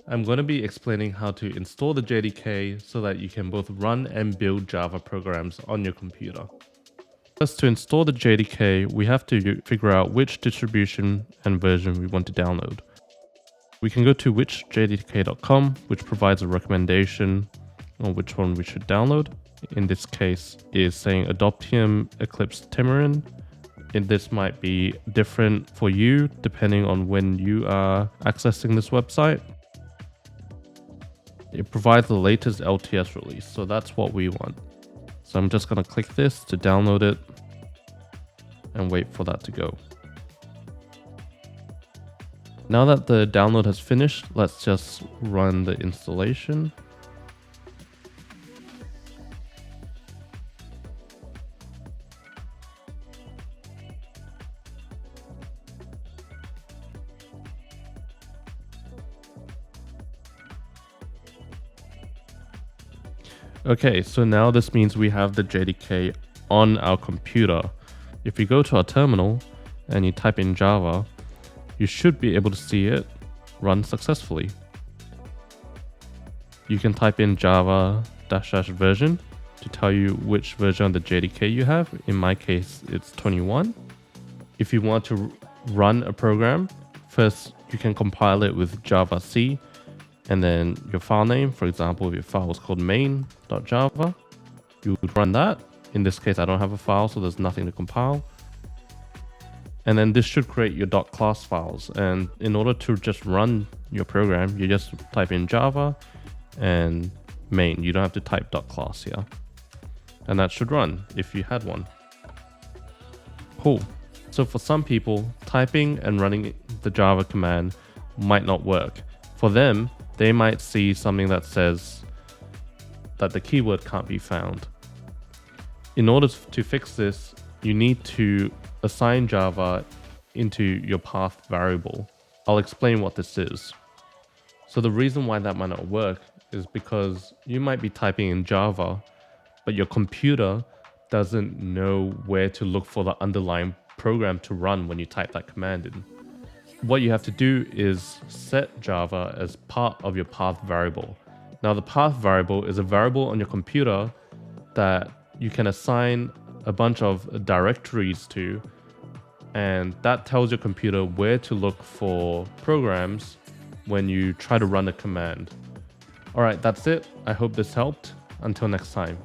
I'm going to be explaining how to install the JDK so that you can both run and build Java programs on your computer. First, to install the JDK, we have to figure out which distribution and version we want to download. We can go to whichjdk.com, which provides a recommendation on which one we should download. In this case, is saying Adoptium Eclipse Tamarin. And this might be different for you depending on when you are accessing this website. It provides the latest LTS release, so that's what we want. So I'm just going to click this to download it and wait for that to go. Now that the download has finished, let's just run the installation. Okay, so now this means we have the JDK on our computer. If you go to our terminal and you type in Java, you should be able to see it run successfully. You can type in Java -- version to tell you which version of the JDK you have. In my case, it's 21. If you want to run a program, first you can compile it with Java C, and then your file name. For example, if your file was called main.java, you would run that. In this case, I don't have a file, so there's nothing to compile. And then this should create your .class files. And in order to just run your program, you just type in Java and main. You don't have to type .class here. And that should run if you had one. Cool. So for some people, typing and running the Java command might not work. For them, they might see something that says that the keyword can't be found. In order to fix this, you need to assign Java into your path variable. I'll explain what this is. So the reason why that might not work is because you might be typing in Java, but your computer doesn't know where to look for the underlying program to run when you type that command in. What you have to do is set Java as part of your path variable. Now the path variable is a variable on your computer that you can assign a bunch of directories to, and that tells your computer where to look for programs when you try to run a command. Alright, that's it. I hope this helped. Until next time.